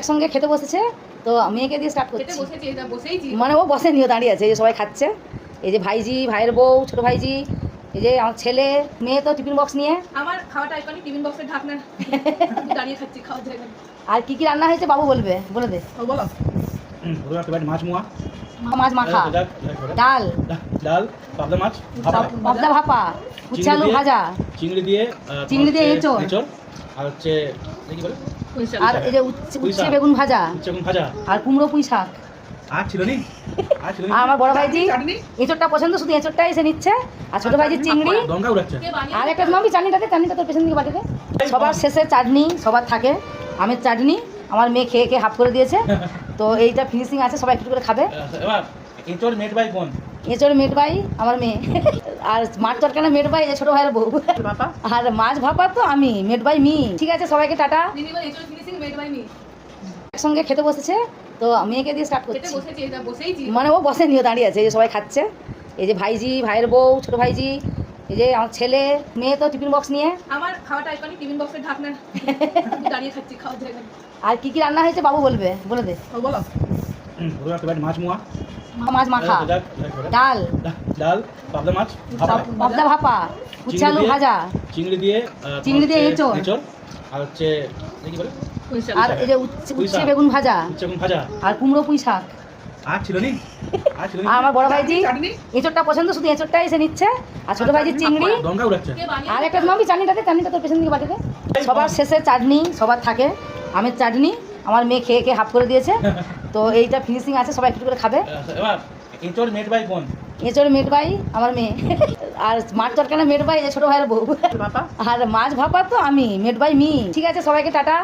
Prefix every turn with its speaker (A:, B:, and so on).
A: একসঙ্গে খেতে বসেছে তো মেয়েকে দিয়ে স্টার্ট করছি। মানে ও বসেনি, ও দাঁড়িয়ে আছে, এই যে সবাই খাচ্ছে। এই যে ভাইজি, ভাইয়ের বউ, ছোট ভাইজি, এই যে আমার ছেলে, মেয়ে তো টিফিন বক্স নিয়ে।
B: আমার খাওয়াটা আইকনিক টিফিন বক্সের ঢাকনা দাঁড়িয়ে খাচ্ছি, খাওয়ার জায়গা।
A: আর কি কি রান্না হয়েছে বাবু বলবে, বলে দে।
B: বলো।
C: মাছ মোয়া,
A: মাছ মাখা, ডাল,
C: ডাল, পাবদা মাছ,
A: পাবদা ভাপা, উচ্ছে আলু ভাজা,
C: চিংড়ি দিয়ে
A: এঁচোড়,
C: আর হচ্ছে কি বলে,
A: আর এই যে উচ্ছে বেগুন ভাজা, আর কুমড়ো পুঁই শাক।
C: আর ছিল নি
A: আর আমার বড় ভাইজি এঁচোড়টা পছন্দ, শুধু এঁচোড়টাই এসে নিচ্ছে। আর ছোট ভাইজি চিংড়ি,
C: দঙ্গা উড়াচ্ছে।
A: আর একটা নবী চাটনিটাতে, চাটনিটা তোর পেছন দিকে বাটিতে। সবার শেষে চাটনি সবার থাকে, আমের চাটনি। আমার মেয়ে খেয়ে খেয়ে হাফ করে দিয়েছে, তো এইটা ফিনিশিং আছে, সবাই একটু করে খাবে।
C: এবার এঁচোড় মেড বাই কোন?
A: এঁচোড় মেড বাই আমার মেয়ে, আর মাছ তরকারি মেড বাই ছোট ভাইয়ের বউ, আর মাছ ভাপা তো আমি, মেড বাই মি। ঠিক আছে, সবাইকে টাটা। একসঙ্গে খেতে বসেছে তো মেয়েকে দিয়ে স্টার্ট করছি। মানে ও বসেনি, ও দাঁড়িয়ে আছে, এই যে সবাই খাচ্ছে। এই যে ভাইজি, ভাইয়ের বউ, ছোট ভাইজি, এই যে আমার ছেলে, মেয়ে তো টিফিন বক্স নিয়ে।
B: আমার খাওয়াটা আইকনিক টিফিন বক্সের ঢাকনা দাঁড়িয়ে খাচ্ছি, খাওয়ার জায়গা।
A: আর কি কি রান্না হয়েছে বাবু বলবে, বলে দে।
B: বলো।
C: মাছ মোয়া,
A: মাছ মাখা, ডাল,
C: পাবদা মাছ,
A: পাবদা ভাপা, উচ্ছে আলু ভাজা,
C: চিংড়ি দিয়ে
A: এঁচোড়,
C: আর হচ্ছে কি বলে,
A: আর এই যে উচ্ছে বেগুন ভাজা, আর কুমড়ো পুঁই শাক।
C: আর ছিল নি
A: আর আমার বড় ভাইজি এঁচোড়টা পছন্দ, শুধু এঁচোড়টাই এসে নিচ্ছে। আর ছোট ভাইজি চিংড়ি,
C: দঙ্গা উড়াচ্ছে।
A: আর একটা নবী চাটনিটাতে, চাটনিটা তোর পেছন দিকে বাটিতে। সবার শেষে চাটনি সবার থাকে, আমের চাটনি। আমার মেয়ে খেয়ে খেয়ে হাফ করে দিয়েছে, তো এইটা ফিনিশিং আছে, সবাই একটু করে খাবে।
C: এবার এঁচোড় মেড বাই কোন?
A: এঁচোড় মেড বাই আমার মেয়ে, আর মাছ তরকারি মেড বাই ছোট ভাইয়ের বউ, আর মাছ ভাপা তো আমি, মেড বাই মি। ঠিক আছে, সবাইকে টাটা।